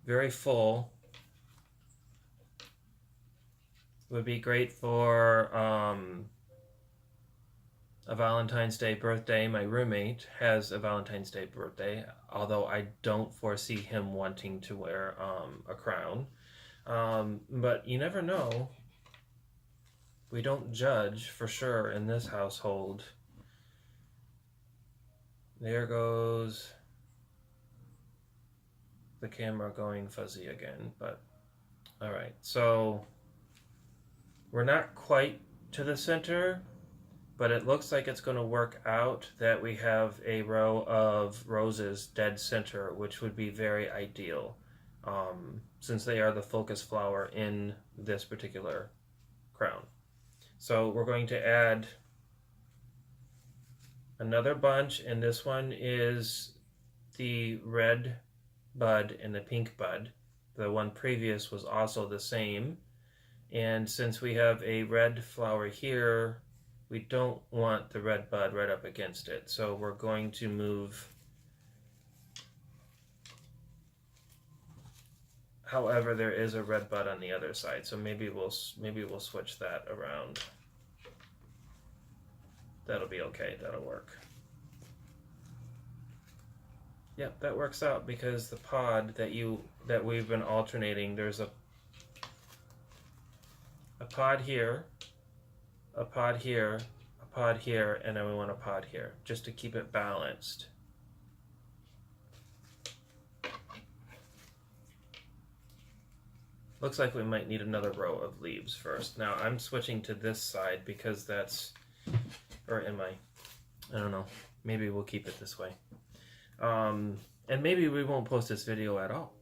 very full. Would be great for a Valentine's Day birthday. My roommate has a Valentine's Day birthday, although I don't foresee him wanting to wear a crown. But you never know. We don't judge for sure in this household. There goes the camera going fuzzy again, but all right. So we're not quite to the center, but it looks like it's going to work out that we have a row of roses dead center, which would be very ideal since they are the focus flower in this particular crown. So we're going to add another bunch, and this one is the red bud and the pink bud. The one previous was also the same, and since we have a red flower here, we don't want the red bud right up against it, so we're going to move. However, there is a red bud on the other side, so maybe we'll switch that around. That'll be okay. That'll work. Yep, that works out because the pod that we've been alternating, there's a pod here, a pod here, a pod here, and then we want a pod here, just to keep it balanced. Looks like we might need another row of leaves first. Now I'm switching to this side because that's, or am I don't know, maybe we'll keep it this way. And maybe we won't post this video at all.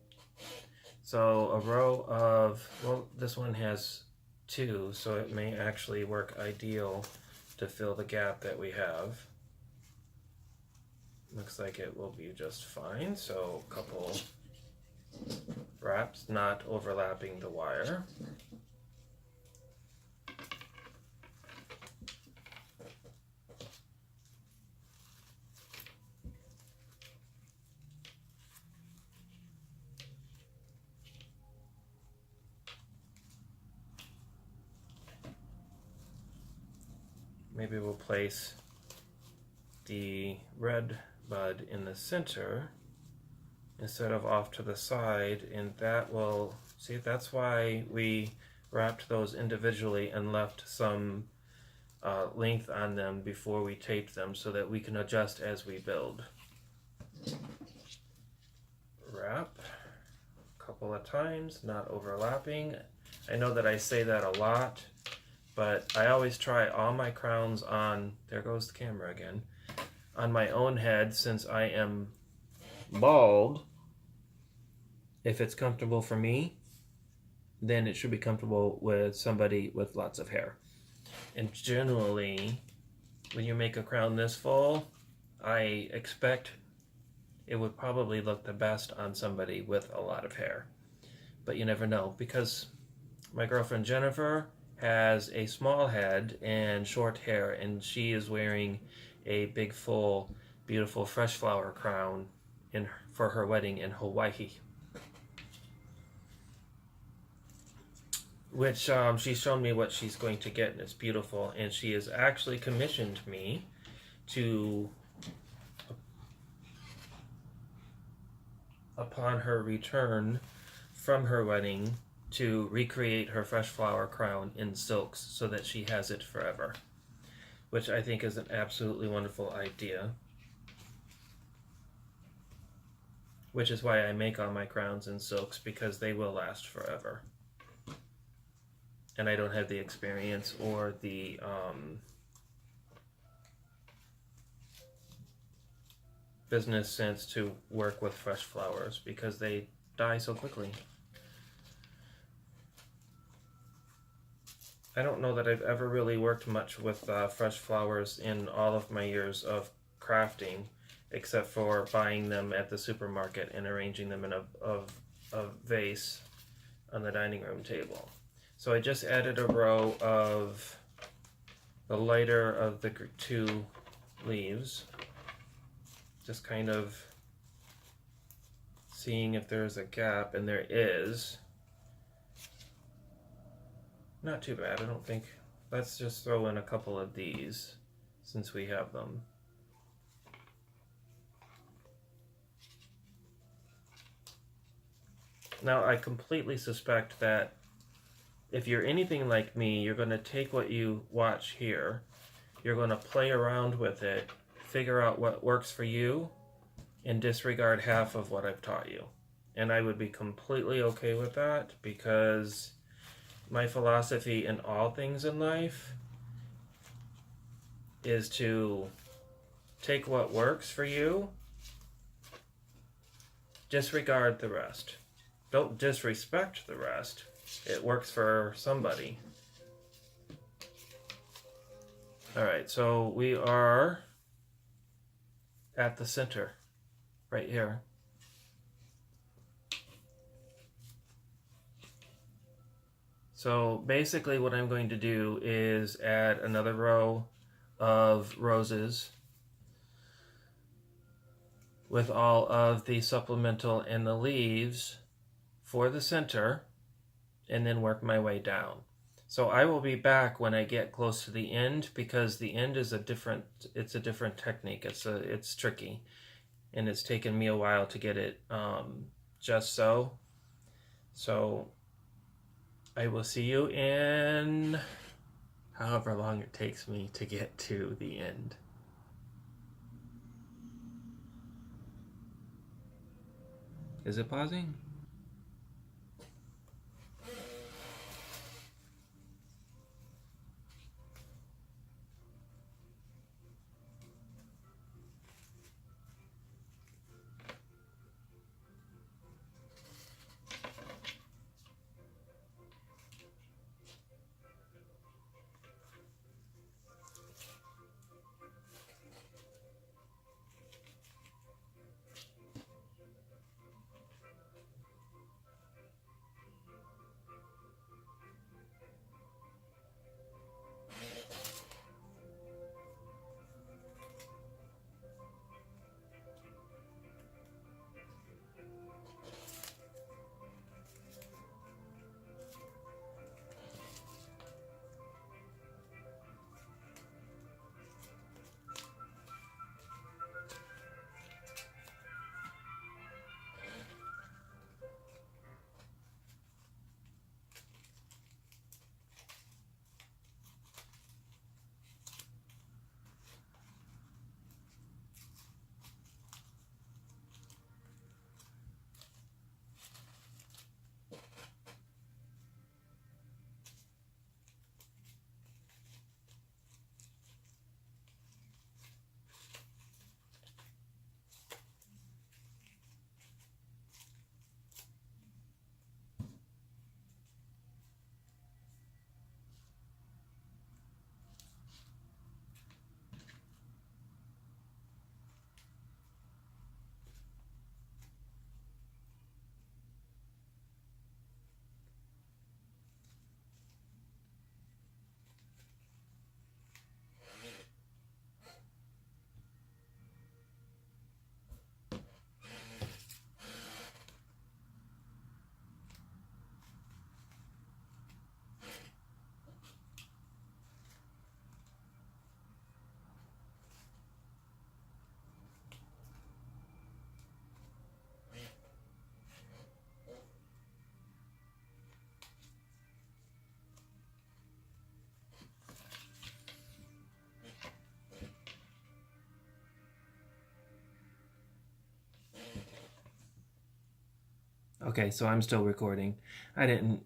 So a row of, well, this one has 2, so it may actually work ideal to fill the gap that we have. Looks like it will be just fine. So a couple wraps, not overlapping the wire. Maybe we'll place the red bud in the center instead of off to the side, and that will, see, that's why we wrapped those individually and left some length on them before we taped them so that we can adjust as we build. Wrap a couple of times, not overlapping. I know that I say that a lot, but I always try all my crowns on, there goes the camera again, on my own head since I am bald. If it's comfortable for me, then it should be comfortable with somebody with lots of hair. And generally, when you make a crown this full, I expect it would probably look the best on somebody with a lot of hair. But you never know, because my girlfriend Jennifer has a small head and short hair, and she is wearing a big, full, beautiful fresh flower crown for her wedding in Hawaii, which she's shown me what she's going to get, and it's beautiful. And she has actually commissioned me to, upon her return from her wedding, to recreate her fresh flower crown in silks so that she has it forever, which I think is an absolutely wonderful idea, which is why I make all my crowns in silks, because they will last forever. And I don't have the experience or the business sense to work with fresh flowers because they die so quickly. I don't know that I've ever really worked much with fresh flowers in all of my years of crafting, except for buying them at the supermarket and arranging them in a vase on the dining room table. So I just added a row of the lighter of the 2 leaves, just kind of seeing if there's a gap, and there is. Not too bad, I don't think. Let's just throw in a couple of these since we have them. Now, I completely suspect that if you're anything like me, you're going to take what you watch here, you're going to play around with it, figure out what works for you, and disregard half of what I've taught you. And I would be completely okay with that, because my philosophy in all things in life is to take what works for you, disregard the rest. Don't disrespect the rest. It works for somebody. All right, so we are at the center, right here. So basically what I'm going to do is add another row of roses with all of the supplemental and the leaves for the center, and then work my way down. So I will be back when I get close to the end, because the end is a different technique. It's tricky, and it's taken me a while to get it just so. So I will see you in however long it takes me to get to the end. Is it pausing? Okay, so I'm still recording. I didn't.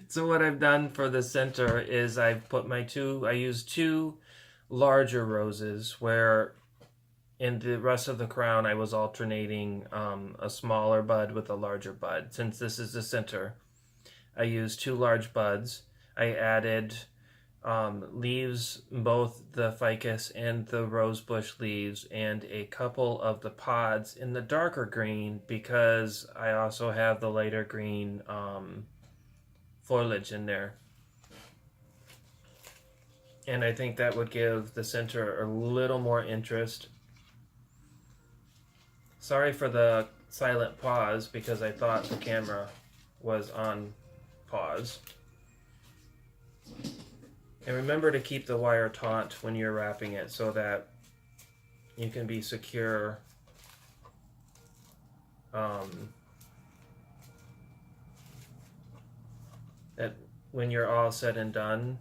So what I've done for the center is I used two larger roses, where in the rest of the crown I was alternating a smaller bud with a larger bud. Since this is the center, I used two large buds. I added leaves, both the ficus and the rosebush leaves, and a couple of the pods in the darker green, because I also have the lighter green foliage in there. And I think that would give the center a little more interest. Sorry for the silent pause because I thought the camera was on pause. And remember to keep the wire taut when you're wrapping it so that you can be secure. That when you're all said and done,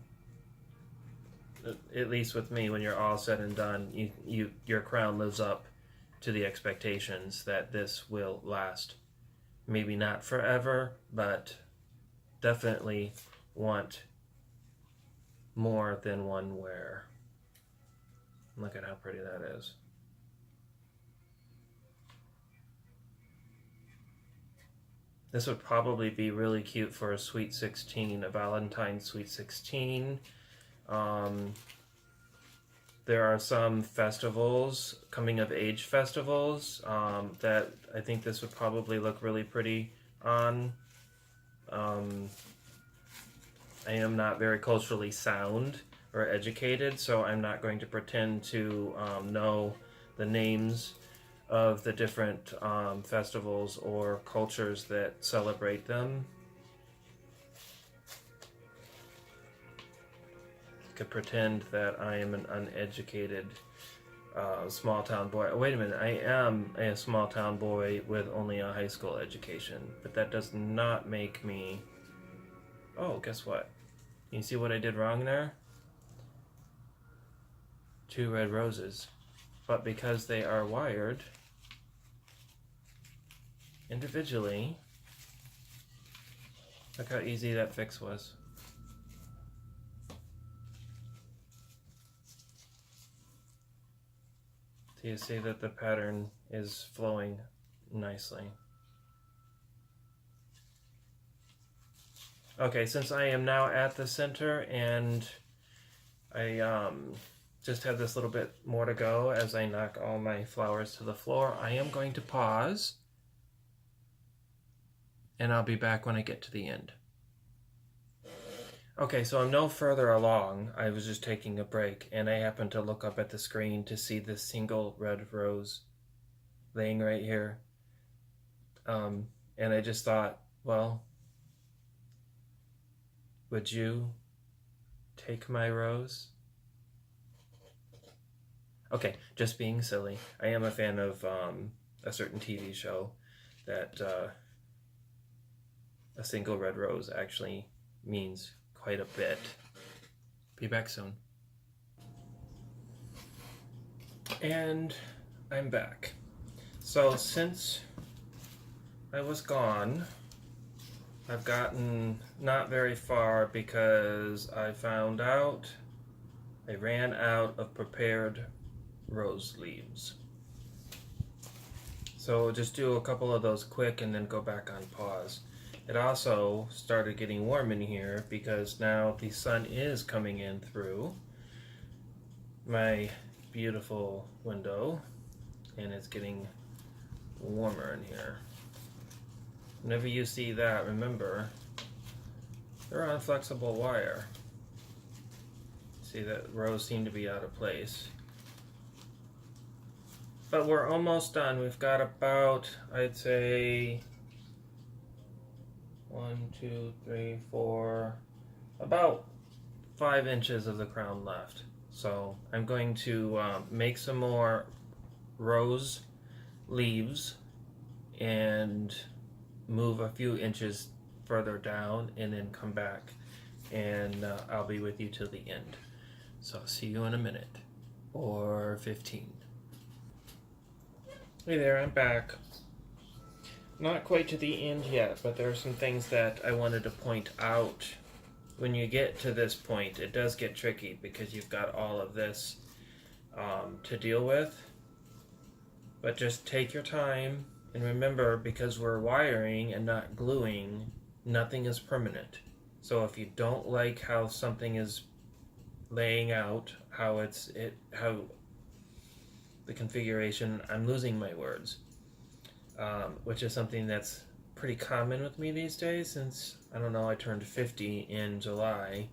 at least with me, when you're all said and done, your crown lives up to the expectations that this will last. Maybe not forever, but definitely want more than one wear. Look at how pretty that is. This would probably be really cute for a Sweet 16, a Valentine Sweet 16. There are some festivals, coming of age festivals, that I think this would probably look really pretty on. I am not very culturally sound or educated, so I'm not going to pretend to know the names of the different festivals or cultures that celebrate them. I could pretend that I am an uneducated small town boy. Wait a minute, I am a small town boy with only a high school education, but that does not make me... Oh, guess what? You see what I did wrong there? 2 red roses. But because they are wired individually, look how easy that fix was. So you see that the pattern is flowing nicely. Okay, since I am now at the center and I just have this little bit more to go as I knock all my flowers to the floor, I am going to pause and I'll be back when I get to the end. Okay, so I'm no further along. I was just taking a break and I happened to look up at the screen to see this single red rose laying right here. And I just thought, well, would you take my rose? Okay, just being silly. I am a fan of a certain TV show that a single red rose actually means quite a bit. Be back soon. And I'm back. So since I was gone, I've gotten not very far because I found out I ran out of prepared rose leaves. So just do a couple of those quick and then go back on pause. It also started getting warm in here because now the sun is coming in through my beautiful window and it's getting warmer in here. Whenever you see that, remember, they're on flexible wire. See, that rows seem to be out of place. But we're almost done. We've got about, I'd say, 1, 2, 3, 4, about 5 inches of the crown left. So I'm going to make some more rose leaves and move a few inches further down and then come back and I'll be with you till the end. So I'll see you in a minute or 15. Hey there, I'm back. Not quite to the end yet, but there are some things that I wanted to point out. When you get to this point, it does get tricky because you've got all of this to deal with. But just take your time and remember, because we're wiring and not gluing, nothing is permanent. So if you don't like how something is laying out, how the configuration, I'm losing my words, which is something that's pretty common with me these days since, I don't know, I turned 50 in July.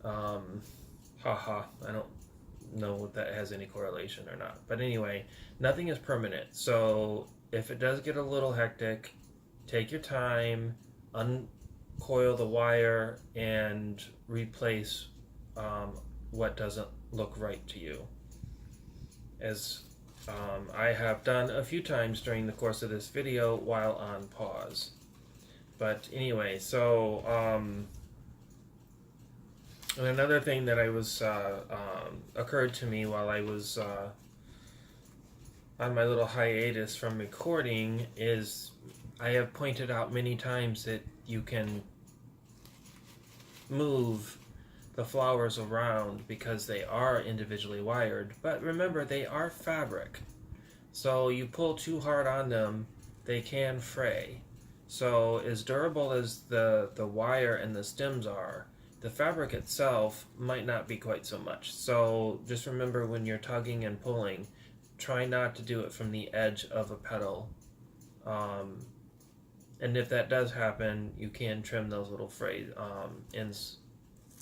I don't know if that has any correlation or not. But anyway, nothing is permanent. So if it does get a little hectic, take your time, uncoil the wire, and replace what doesn't look right to you. As I have done a few times during the course of this video while on pause. But anyway, so and another thing that I was occurred to me while I was on my little hiatus from recording is I have pointed out many times that you can move the flowers around because they are individually wired, but remember, they are fabric, so you pull too hard on them, they can fray. So as durable as the wire and the stems are, the fabric itself might not be quite so much. So just remember, when you're tugging and pulling, try not to do it from the edge of a petal, and if that does happen, you can trim those little frayed ends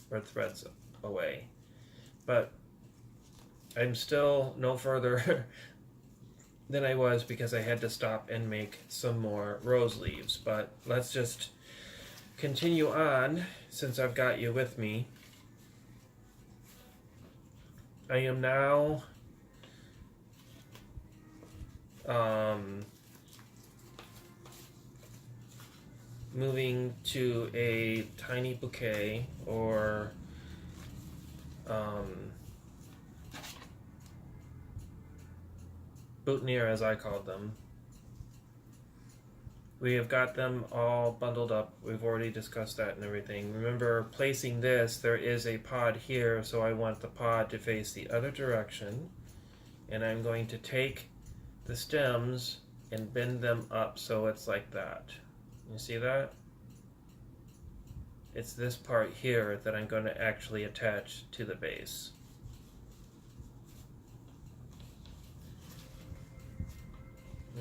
or threads away. But I'm still no further than I was because I had to stop and make some more rose leaves. But let's just continue on since I've got you with me. I am now moving to a tiny bouquet, or boutonniere as I called them. We have got them all bundled up. We've already discussed that and everything. Remember, placing this, there is a pod here, so I want the pod to face the other direction. And I'm going to take the stems and bend them up so it's like that. You see that? It's this part here that I'm going to actually attach to the base.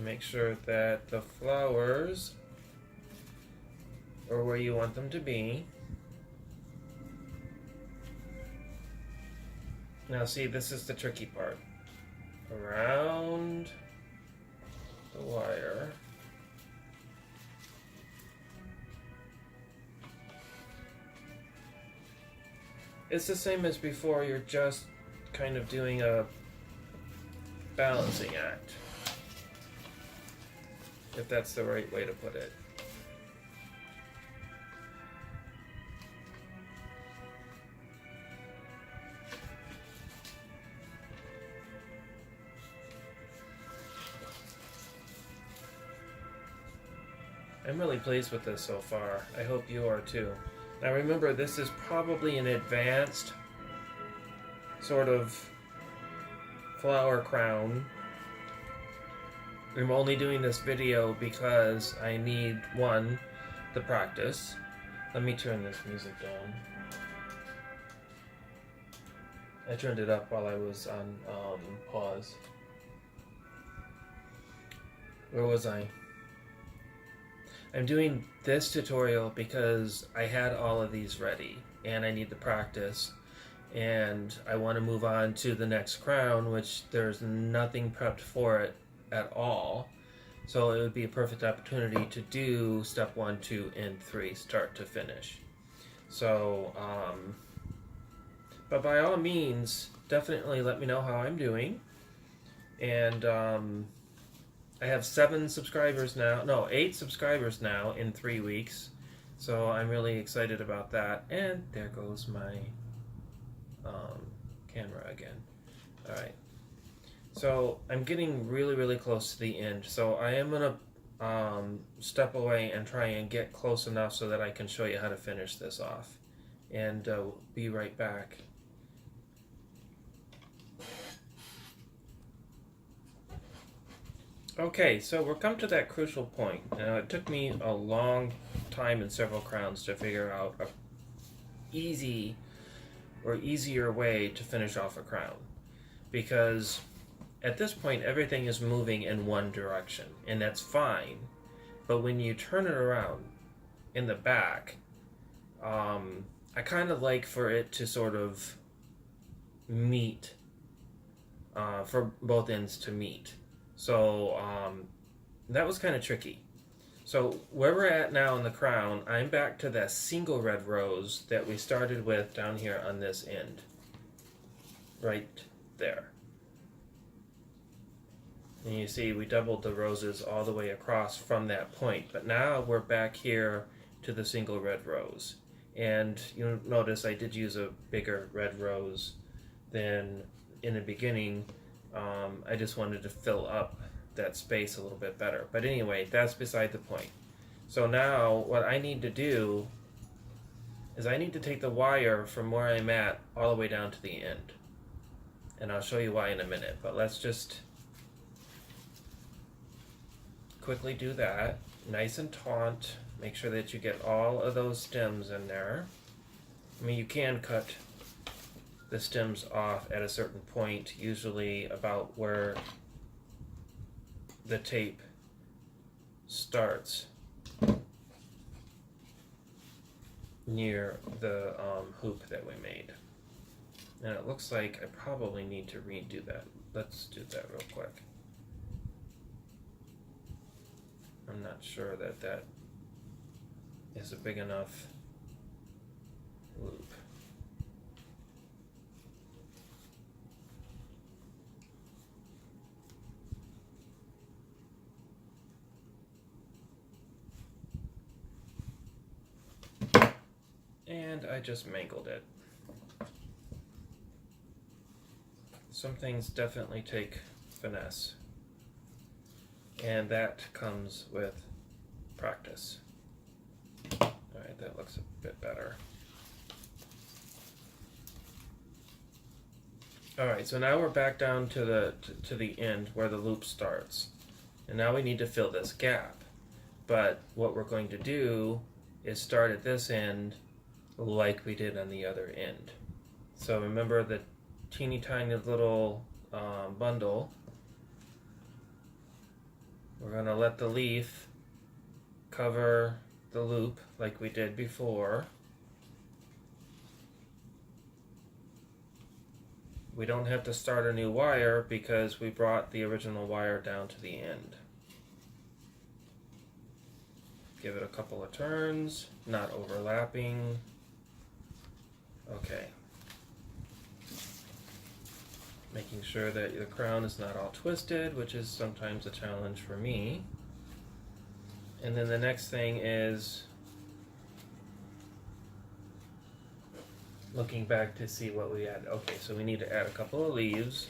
Make sure that the flowers are where you want them to be. Now see, this is the tricky part. Around the wire. It's the same as before, you're just kind of doing a balancing act, if that's the right way to put it. I'm really pleased with this so far. I hope you are too. Now remember, this is probably an advanced sort of flower crown. I'm only doing this video because I need, one, the practice. Let me turn this music down. I turned it up while I was on pause. Where was I? I'm doing this tutorial because I had all of these ready and I need the practice, and I want to move on to the next crown, which there's nothing prepped for it at all. So it would be a perfect opportunity to do step 1, 2, and 3, start to finish. So, but by all means, definitely let me know how I'm doing. And I have 7 subscribers now, no, 8 subscribers now in 3 weeks. So I'm really excited about that. And there goes my camera again. All right. So I'm getting really close to the end. So I am gonna step away and try and get close enough so that I can show you how to finish this off. And be right back. Okay, so we're come to that crucial point. Now, it took me a long time and several crowns to figure out a easy or easier way to finish off a crown, because at this point everything is moving in one direction, and that's fine. But when you turn it around in the back, I kind of like for it to sort of meet for both ends to meet. So that was kind of tricky. So where we're at now in the crown, I'm back to that single red rose that we started with down here on this end. Right there. And you see we doubled the roses all the way across from that point. But now we're back here to the single red rose. And you'll notice I did use a bigger red rose than in the beginning. I just wanted to fill up that space a little bit better. But anyway, that's beside the point. So now what I need to do is I need to take the wire from where I'm at all the way down to the end. And I'll show you why in a minute, but let's just quickly do that. Nice and taut. Make sure that you get all of those stems in there. I mean, you can cut the stems off at a certain point, usually about where the tape starts near the hoop that we made. And it looks like I probably need to redo that. Let's do that real quick. I'm not sure that that is a big enough loop. And I just mangled it. Some things definitely take finesse, and that comes with practice. Alright, that looks a bit better. Alright, so now we're back down to the end where the loop starts. And now we need to fill this gap. But what we're going to do is start at this end like we did on the other end. So remember the teeny tiny little bundle. We're going to let the leaf cover the loop like we did before. We don't have to start a new wire because we brought the original wire down to the end. Give it a couple of turns, not overlapping. Okay. Making sure that the crown is not all twisted, which is sometimes a challenge for me. And then the next thing is looking back to see what we add. Okay, so we need to add a couple of leaves.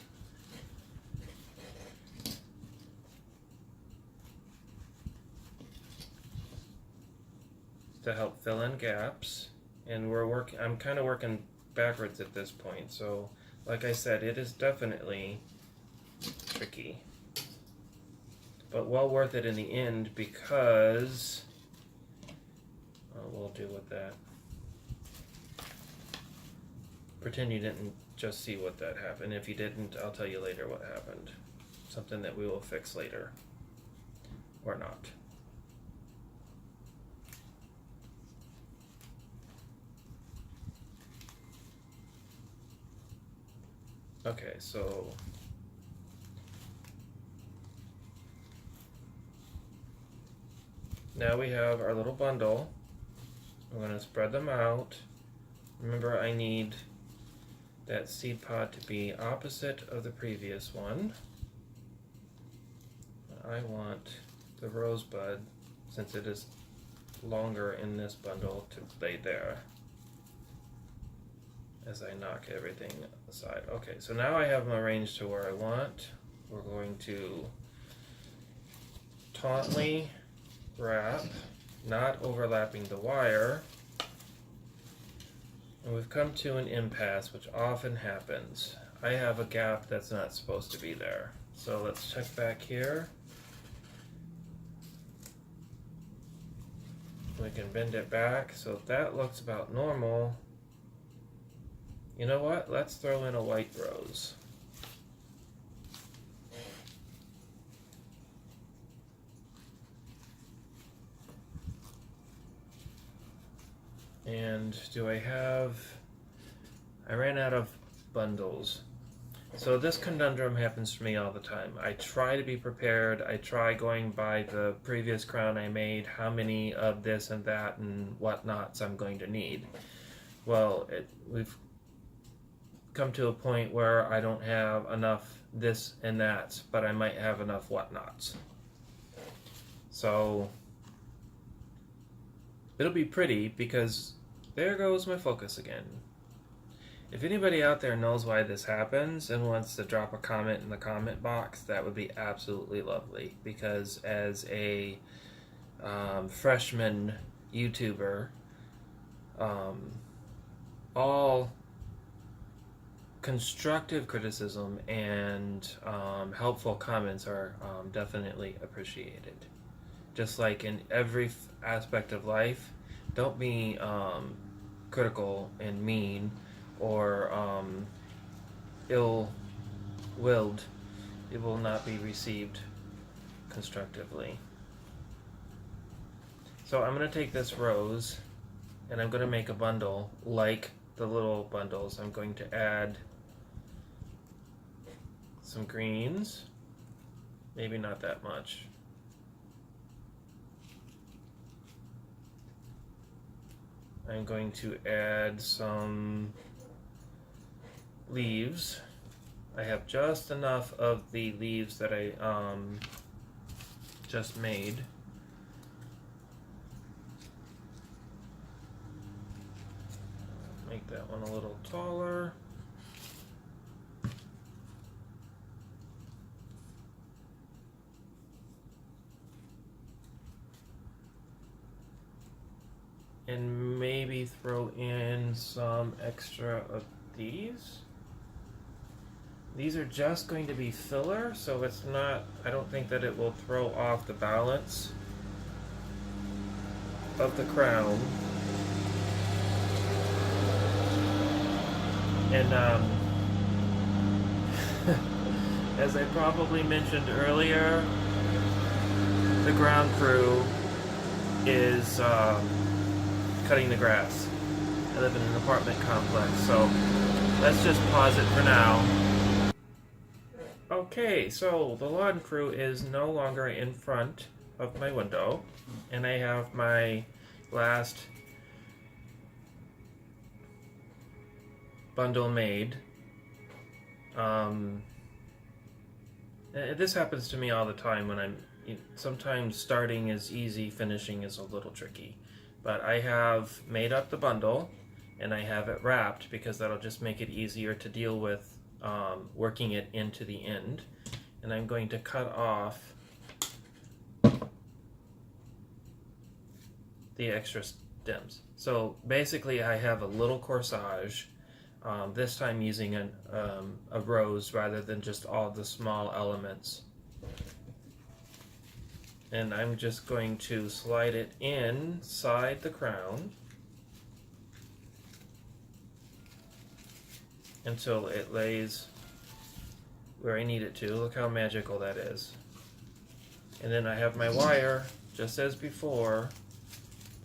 To help fill in gaps. And I'm kind of working backwards at this point, so like I said, it is definitely tricky, but well worth it in the end because we'll deal with that. Pretend you didn't just see what that happened. If you didn't, I'll tell you later what happened. Something that we will fix later, or not. Okay, so now we have our little bundle. I'm going to spread them out. Remember, I need that seed pod to be opposite of the previous one. I want the rosebud, since it is longer in this bundle, to lay there as I knock everything aside. Okay, so now I have them arranged to where I want. We're going to tautly wrap, not overlapping the wire. And we've come to an impasse, which often happens. I have a gap that's not supposed to be there. So let's check back here. We can bend it back, so that looks about normal. You know what? Let's throw in a white rose. And do I ran out of bundles. So this conundrum happens to me all the time. I try to be prepared. I try going by the previous crown I made, how many of this and that and whatnots I'm going to need. Well, we've come to a point where I don't have enough this and that, but I might have enough whatnots. So it'll be pretty because there goes my focus again. If anybody out there knows why this happens and wants to drop a comment in the comment box, that would be absolutely lovely. Because as a freshman YouTuber, all constructive criticism and helpful comments are definitely appreciated. Just like in every aspect of life, don't be critical and mean or ill-willed. It will not be received constructively. So I'm going to take this rose and I'm going to make a bundle like the little bundles. I'm going to add some greens, maybe not that much. I'm going to add some leaves. I have just enough of the leaves that I just made. Make that one a little taller. And maybe throw in some extra of these. These are just going to be filler, so it's not, I don't think that it will throw off the balance of the crown. And as I probably mentioned earlier, the ground crew is cutting the grass. I live in an apartment complex, so let's just pause it for now. Okay, so the lawn crew is no longer in front of my window, and I have my last bundle made. This happens to me all the time when sometimes starting is easy, finishing is a little tricky. But I have made up the bundle, and I have it wrapped because that'll just make it easier to deal with working it into the end. And I'm going to cut off the extra stems. So basically I have a little corsage, this time using a rose rather than just all the small elements. And I'm just going to slide it inside the crown until it lays where I need it to. Look how magical that is. And then I have my wire, just as before,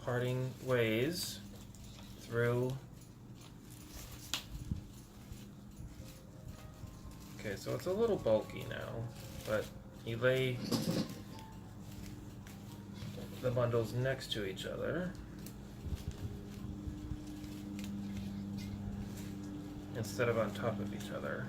parting ways through. Okay, so it's a little bulky now, but you lay the bundles next to each other instead of on top of each other.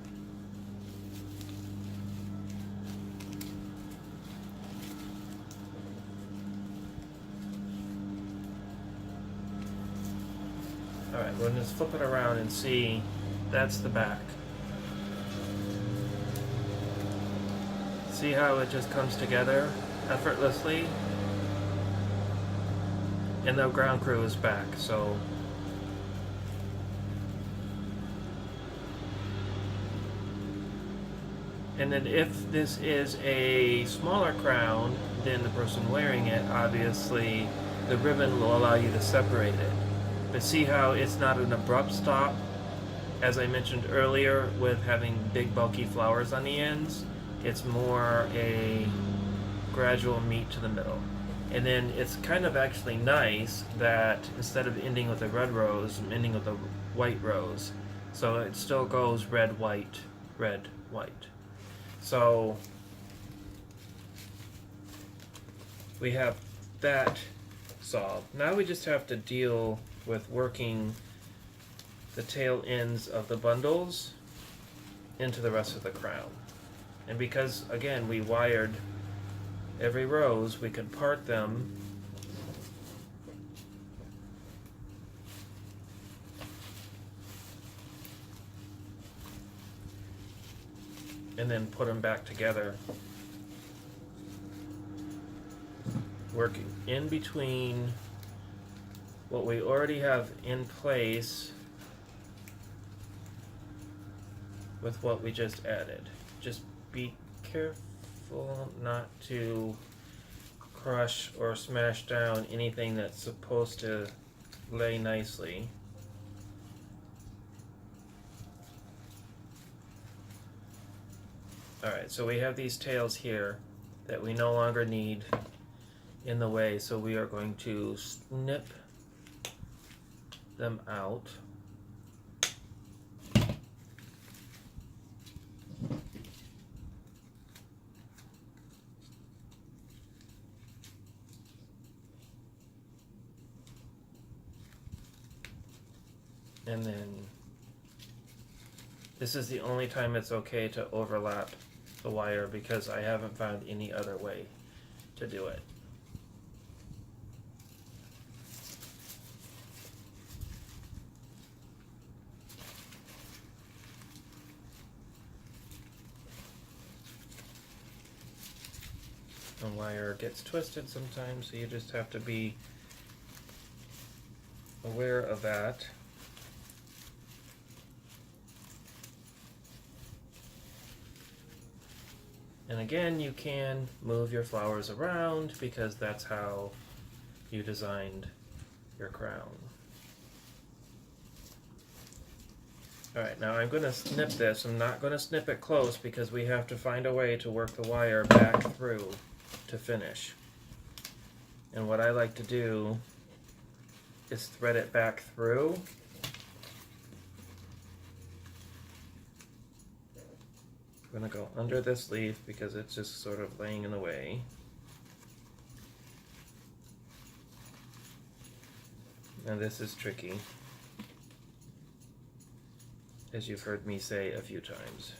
Alright, we'll just flip it around and see. That's the back. See how it just comes together effortlessly? And the ground crew is back, so and then if this is a smaller crown than the person wearing it, obviously the ribbon will allow you to separate it. But see how it's not an abrupt stop, as I mentioned earlier, with having big bulky flowers on the ends. It's more a gradual meet to the middle. And then it's kind of actually nice that instead of ending with a red rose, I'm ending with a white rose. So it still goes red, white red, white. So we have that solved. Now we just have to deal with working the tail ends of the bundles into the rest of the crown. And because, again, we wired every rose, we could part them and then put them back together, working in between what we already have in place with what we just added. Just be careful not to crush or smash down anything that's supposed to lay nicely. Alright, so we have these tails here that we no longer need in the way, so we are going to snip them out. And then this is the only time it's okay to overlap the wire, because I haven't found any other way to do it. The wire gets twisted sometimes, so you just have to be aware of that. And again, you can move your flowers around because that's how you designed your crown. Alright, now I'm going to snip this. I'm not going to snip it close because we have to find a way to work the wire back through to finish. And what I like to do is thread it back through. I'm going to go under this leaf because it's just sort of laying in the way. And this is tricky, as you've heard me say a few times.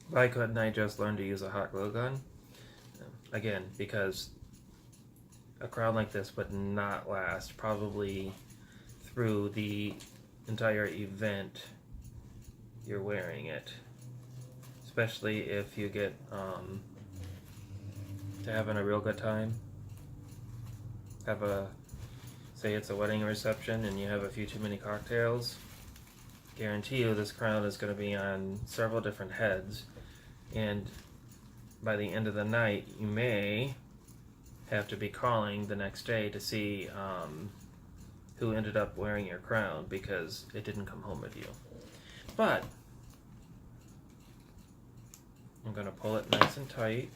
Why couldn't I just learn to use a hot glue gun? Again, because a crown like this would not last probably through the entire event you're wearing it, especially if you get to having a real good time. Say it's a wedding reception and you have a few too many cocktails, guarantee you this crown is going to be on several different heads, and by the end of the night you may have to be calling the next day to see who ended up wearing your crown because it didn't come home with you. But I'm going to pull it nice and tight.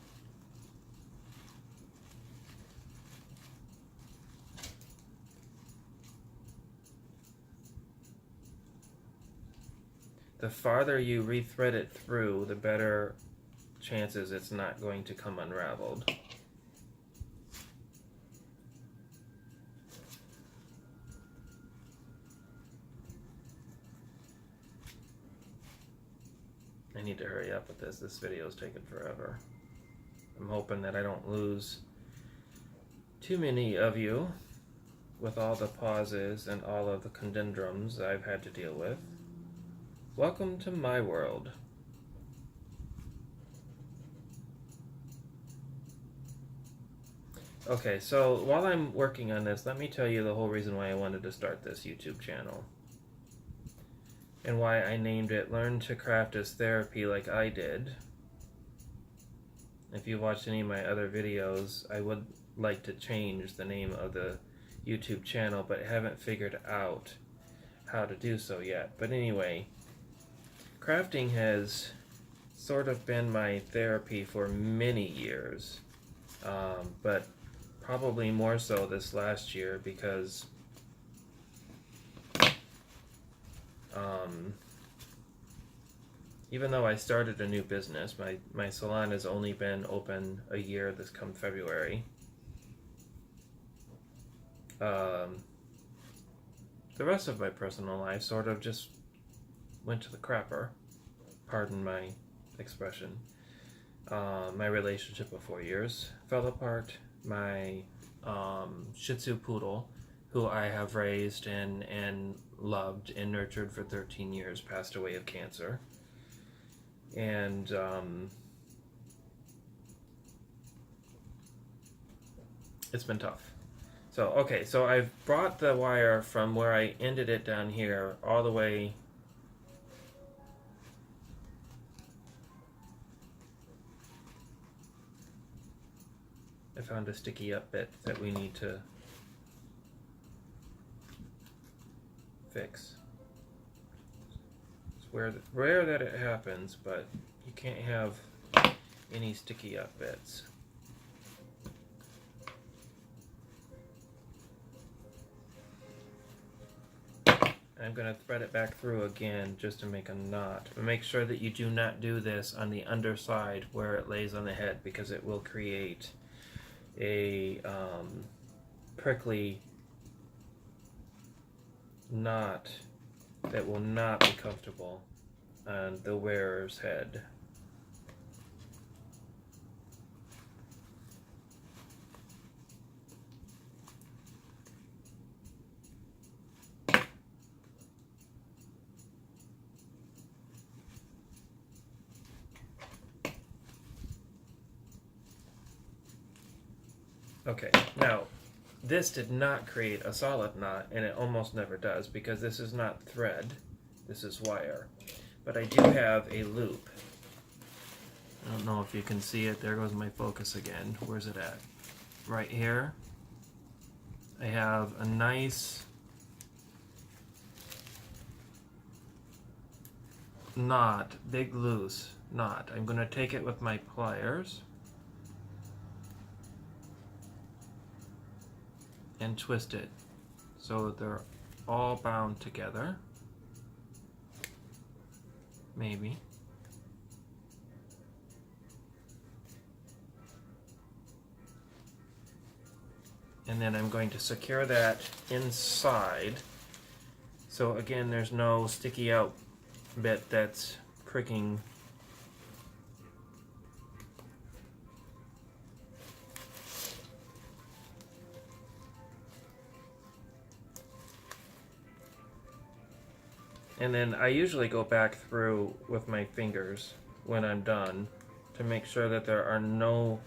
The farther you rethread it through, the better chances it's not going to come unraveled. I need to hurry up with this. This video is taking forever. I'm hoping that I don't lose too many of you with all the pauses and all of the conundrums I've had to deal with. Welcome to my world. Okay, so while I'm working on this, let me tell you the whole reason why I wanted to start this YouTube channel. And why I named it Learn to Craft as Therapy like I did. If you watched any of my other videos, I would like to change the name of the YouTube channel, but I haven't figured out how to do so yet. But anyway, crafting has sort of been my therapy for many years, but probably more so this last year because even though I started a new business, my salon has only been open a year this come February. The rest of my personal life sort of just went to the crapper, pardon my expression. My relationship of 4 years fell apart. My Shih Tzu poodle, who I have raised and loved and nurtured for 13 years, passed away of cancer. And it's been tough. So, okay, so I've brought the wire from where I ended it down here all the way I found a sticky up bit that we need to fix. It's rare that it happens, but you can't have any sticky up bits. I'm going to thread it back through again just to make a knot. But make sure that you do not do this on the underside where it lays on the head, because it will create a prickly knot that will not be comfortable on the wearer's head. Okay, now this did not create a solid knot, and it almost never does because this is not thread, this is wire. But I do have a loop. I don't know if you can see it. There goes my focus again. Where's it at? Right here. I have a nice knot, big loose knot. I'm going to take it with my pliers and twist it so that they're all bound together. Maybe. And then I'm going to secure that inside. So again, there's no sticky out bit that's pricking. And then I usually go back through with my fingers when I'm done to make sure that there are no